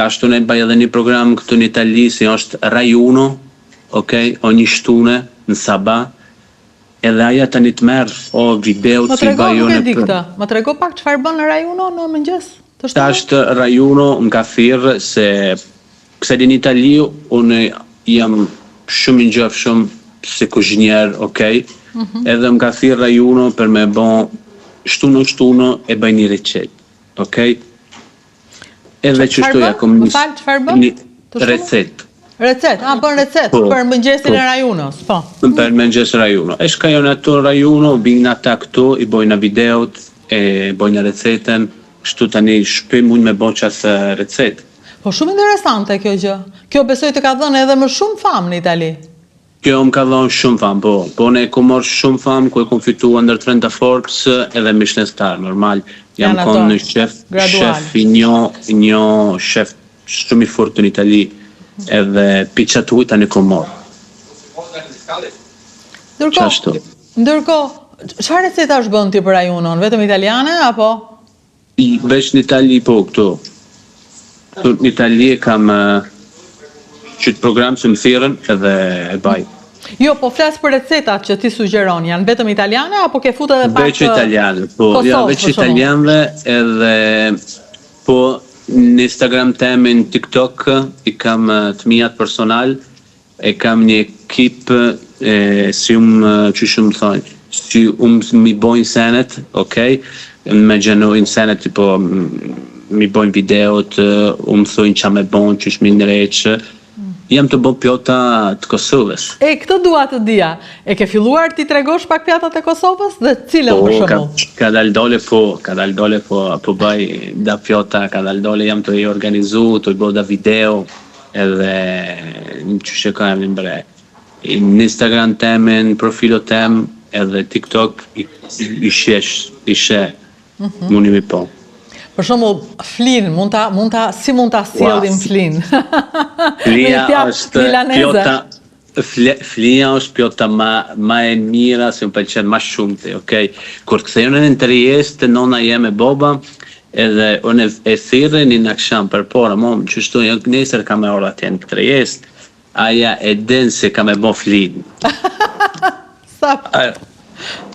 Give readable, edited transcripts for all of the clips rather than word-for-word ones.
Ashtu ne bëj edhe një program këtu në Itali, si është Rai Uno, okay, ogni shtune në Sabah, edhe aja tani të merë video si bajone për... Më trego pak çfarë bën në Rai Uno në mëngjes? Ashtë Rai Uno më ka thirrë se kësa në Itali, unë jam shumë i ngjofshëm si kuzhinier, okay? Edhe më ka thirrë Rai Uno për me bon shtunë e bëj një recet, okay? Edhe që shtu ja kom një recet. Recet, bën recet për mëngjesin e Rai Unos, po. Për mëngjesin e Rai Uno. E shkajnë ato Rai Uno, bina ata këtu, i bojnë videot, e bojnë receten, kështu tani shpim mund me bo qasë recet. Po shumë interesante kjo gjë. Kjo besoj të ka dhënë edhe më shumë famë në Itali. Kjo më ka dhënë shumë famë, po. Po ne ku morë shumë famë, ku e kom fitu under 30 Forbes edhe Michelin Star, normal. Jam konë në shef i një shef shumë i fort në Itali, edhe piqa të ujta në kom morë. Ndërko, çfarë receta është bën ti për Rai Unon? Vetëm italiane, apo? Veç në Itali, po, këtu. Në Itali kam qytë program që më thirën edhe e baj. Jo, po flasë për recetat që ti sugjeron, janë vetëm italiane, apo ke fut edhe pak veç italiane, po, ja, veç italianve edhe, po, në Instagram teme, në TikTok, i kam të mijat personal, e kam një ekip, si që shumë thonë, si mi bojnë senet, okej, me gjenojnë senet, tipo, mi bojnë videot, thujnë qa me bojnë, që shmi nëreqë, jam të bo pjota të Kosovës. Këtë dua të dija, e ke filluar ti tregosh pak pjatat e Kosovës dhe cilën për shembull? Ka dal dole po bëj da pjota, ka dal dole jam të i organizu, të i bo da video, edhe që shekojmë në bre. Në Instagram teme, në profilo tem, edhe TikTok, i she, munimi po. Për shembull, flin, si mund ta sjellim flin? Flia është pjota ma e mira, se më pëlqen ma shumëte, okej? Kur kthejnë në Trieste, të nona jeme boba, edhe unë e thirrë një naksham për pora, mom, që shtu një nesër ka me ora tjenë në Trieste, aja e den se ka me bo flin. Sa?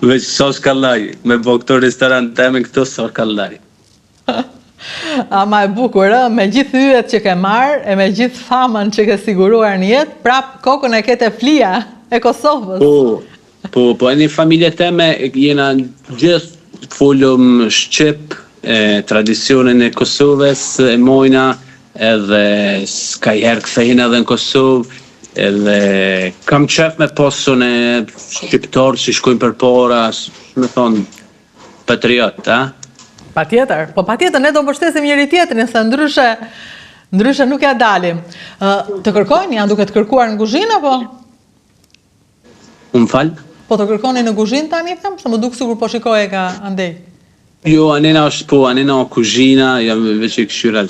Veç sos kallaj, me bo këto restorant teme këto sos kallaj. Ama e bukur, me gjithë yjet që ke marrë, e me gjithë famën që ke siguruar në jetë, prap kokën e kete flia e Kosovës. Po, e një familje teme, jena gjithë folëm Shqip, tradicionin e Kosovës, e mojna, edhe s'ka herë kthejnë edhe në Kosovë, edhe kam qef me posën e shqiptarë që shkojnë për para, me thonë, patriot, Patjetër, po patjetër, ne do mbështesim njëri tjetrin, se ndryshe nuk ja dalim. Të kërkojnë, janë duke të kërkuar në kuzhinë, apo? Unë falë? Po të kërkoni në kuzhinë tani, them, se më duk sigur po shikoje ka andej. Jo, anena është po, anena o kuzhina, jam veç e këshyra.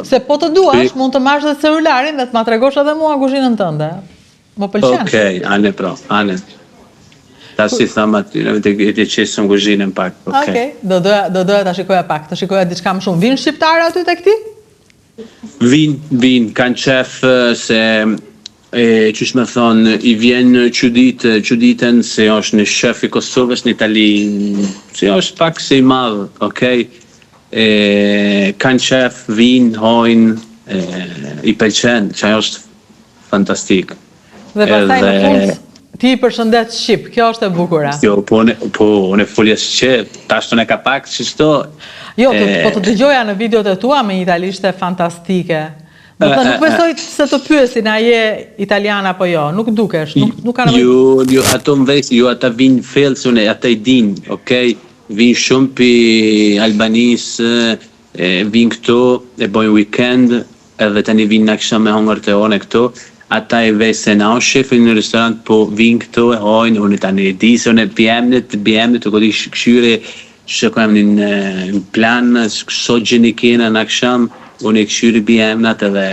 Se po të duash, mund të marrësh dhe celularin dhe të ma tregosh edhe mua kuzhinën tënde. Më pëlqen. Okej, ane pro, ane. Ta si thama ty, në të qesëm kuzhinën pak. Okej, do doja ta shikoja pak, ta shikoja diçka më shumë. Vinë shqiptarë aty të këti? Vinë, kanë qef se, qysh me thonë, i vjen quditen se është në shef i Kosovës në Itali, se është pak se i madhë, okej? Kanë qef, vinë, hojnë, i pëlqen, që është fantastik. Dhe pastaj në fund, ti i përshëndet Shqip, kjo është e bukura. Jo, po unë e folja Shqip, tashtë unë e ka pak që shto. Jo, po të dëgjoja në videot e tua me italishte fantastike. Nuk besoj se të pyesin a je italian apo jo, nuk dukesh, nuk ka nevojë. Jo, ato më vesi, jo, ata vinë felsën e ata i din, okej? Vinë shumë për Albanisë, vinë këto, e bojnë weekend, edhe tani vinë në kësha me hongër të one këto. Ata e vese na o shefin në restorant, po vinë këto e hojnë, unë tani e di, se unë e bjemnet, të kodi këshyre, shëkojmë një plan, so gjeni kena në aksham, unë e këshyre bjemnat edhe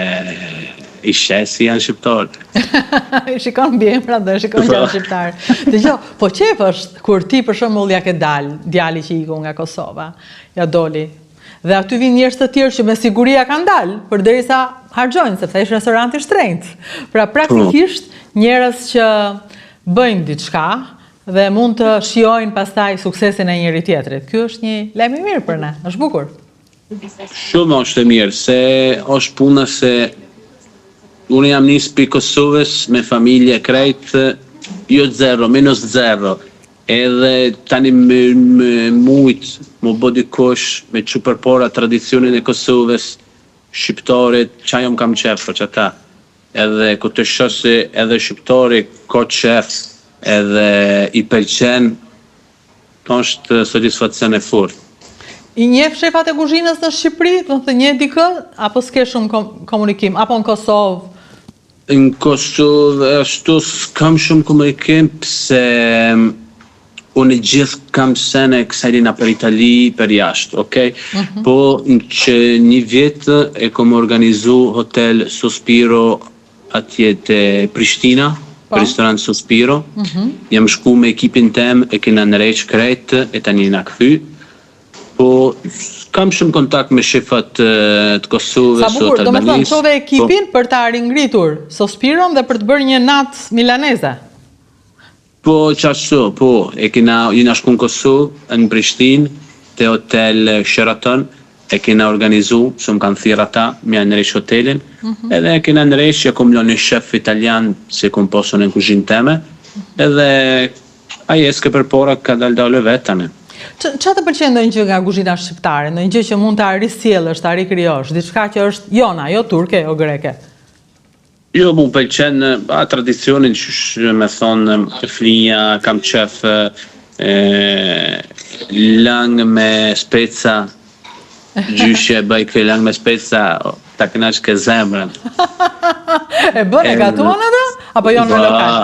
i shesi janë shqiptarë. Shikon bjemnat dhe shikon janë shqiptarë. Dhe gjo, po qef është kur ti për shembull ja ke dali që iku nga Kosova, ja doli. Dhe aty vinë njerëz të tjerë që me siguria kanë dalë, përderisa harxojnë, sepse është restorant i shtrenjtë. Pra praktikisht njerëz që bëjnë diçka dhe mund të shijojnë pastaj suksesin e njëri tjetrit. Ky është një lajm i mirë për ne, është bukur. Shumë është e mirë, se është puna se unë jam nis për Kosovës me familje krejt, jo zero, minus zero. Edhe tani me mujt, më bë dikush me që përpora tradicionin e Kosovës, shqiptarit, qa jom kam qef për që ta. Edhe ku të shosi edhe shqiptari ka qef, edhe i pëlqen, është satisfakcion e fort. I njeh shefat e kuzhinës në Shqipëri, do të një dikë, apo s'ke shumë komunikim, apo në Kosovë? Në Kosovë, ashtu s'kam shumë komunikim, pse unë gjithë kam sene kësajlina për Itali, për jashtë, okej? Po që një vjetë e kom organizu hotel Sospiro atje të Prishtina, restorant Sospiro. Jam shku me ekipin tem, e kena nëreq krejt, e tani na kthy. Po kam shumë kontakt me shefat të Kosovës, sa bukur, do me thënë, qove ekipin për ta ringritur Sospiron dhe për të bërë një natë milaneze. Po, qashtu, po, jena shku në Kosovë, në Prishtinë, të hotel Sheraton, e kena organizu, që më kanë thirë ata, me janë nëresh hotelin, edhe e kena nëresh që kom një shef italian, se kom posën e kuzhinë teme, edhe aje s'ke përpora ka dalë vetane. Qa të pëlqen ndonjë gjë nga kuzhina shqiptare, ndonjë gjë që mund të risjellësh, të rikrijosh, diçka që është jona, jo turke, jo greke? Jo, mu pëlqen tradicionin që me thonë flinja, kam qef lang me speca, gjyshe bëj këj lang me speca, ta kënash ke zemrën. E bën e gatuan atë? Apo jonë në lokal?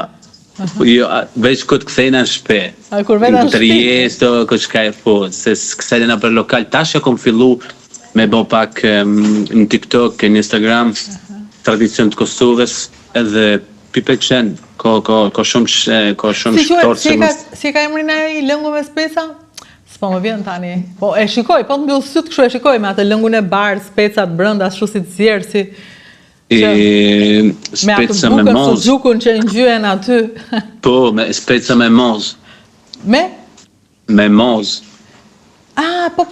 Jo, veç këtë këthejna në shpe. Kur veta në shpe? Të rjesto, këtë shka e po, se këthejna për lokal. Tash e kom fillu me bo pak në TikTok, në Instagram, tradicion të Kosovës, edhe pëlqen, ka shumë shtorë që Si ka emrin e lëngu me speca? S'po më vjen tani. Po e shikoj, po të mbyllë sytë kështu e shikoj me atë lëngun e barë, specat brënda, ashtu si të zjerë, si... Me atë bukën së gjukun që ngjyen aty. Po, speca me moz. Me? Me moz. Po.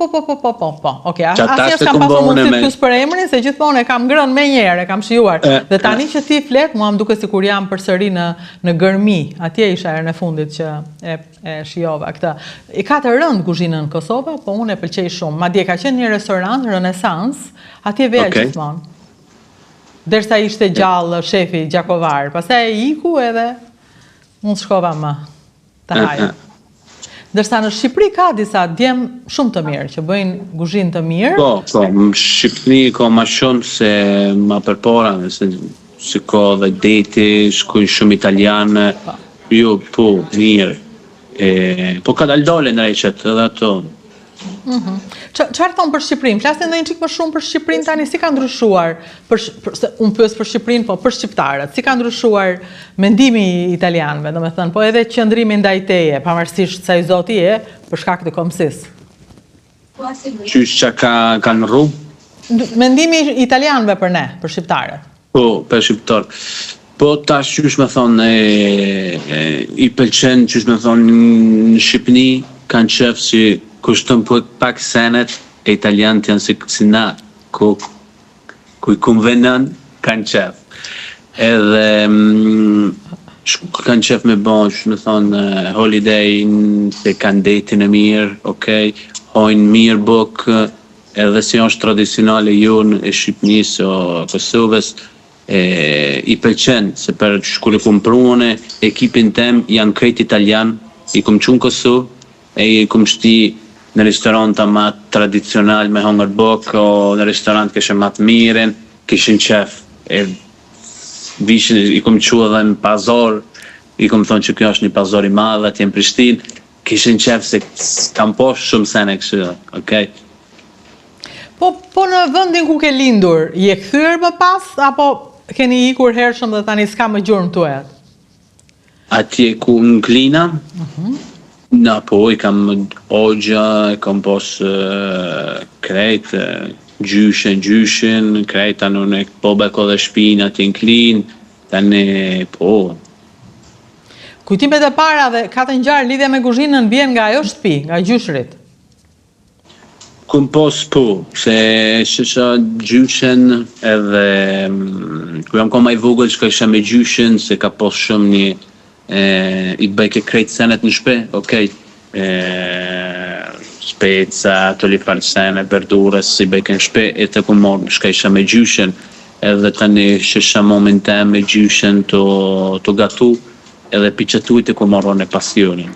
Okej, asnjëherë s'kam pasur mundësi të pyes për emrin, se gjithmonë e kam ngrënë me njëherë, e kam shijuar. Dhe tani që ti flet, mua më duket sikur jam përsëri në Gërmi. Atje isha herën e fundit që e shijova këtë. I ka të rënd kuzhinën në Kosovë, po unë e pëlqej shumë. Madje ka qenë një restorant Renesans, atje veja gjithmonë. Derisa ishte gjallë shefi Gjakovar, pastaj iku edhe unë shkova më të haja. Dërsa në Shqipëri ka disa djem shumë të mirë, që bëjnë kuzhinë të mirë. Po, në Shqipëri ka ma shumë se ma përpora, se ka dhe deti, shkojnë shumë italianë, jo, po, mirë. Po ka daldole në reqet, edhe ato. Çfarë thonë për Shqipërinë? Flasin ndonjë çik më shumë për Shqipërinë tani, si ka ndryshuar? Unë pyes për Shqipërinë, po për shqiptarët, si ka ndryshuar mendimi i italianëve, domethënë, po edhe qëndrimi ndaj teje, pavarësisht sa i zoti je, për shkak të komsisë. Qysh që kanë rrugë? Mendimi i italianëve për ne, për shqiptarët. Po, për shqiptarë. Po tash qysh me thonë, i pëlqen qysh me thonë në Shqipëni, kanë qef që kushtën pak senet e italianët janë si na, ku i konvenën, kanë qef. Edhe kanë qef me bon, që me thonë, holiday, se kanë detin e mirë, okej, hojnë mirë buk, edhe si është tradicionale jonë e Shqipënisë o Kosovës, i pëlqen, se për shkur e kumpruone, ekipin tem janë krejt italian, i kom qunë Kosovë, e i kom shti në restoranta ma tradicional me hongër bok, o në restorant këshë ma të miren, këshën qef. Vishin i kom qua dhe në pazor, i kom thonë që kjo është një pazor i madhe, atje në Prishtinë, këshën qef se kam poshë shumë sene këshë, okej? Po në vendin ku ke lindur, je kthyer më pas, apo keni ikur hershëm dhe tani s'ka më gjurmë tuaj? Atje ku në Klina, Na, po, I kam ogja, kam pos krejt, gjyshin, krejt tani unë po beko dhe shpina t'inklin, tani po. Kujtimet e para dhe ka të ngjarë lidhja me kuzhinën vjen nga ajo shtëpi, nga gjyshrit? Kum pos po, se shesha gjyshin edhe ku jam koma I vogël që ka isha me gjyshin, se ka pos shumë një I bëjke krejt senet në shpe, okej. Speca, të li falë sene, verdurës, I bëjke në shpe, e të ku morë shka isha me gjyshin, edhe tani shesha momentem me gjyshin të gatu, edhe piqetuit e ku morën e pasionin.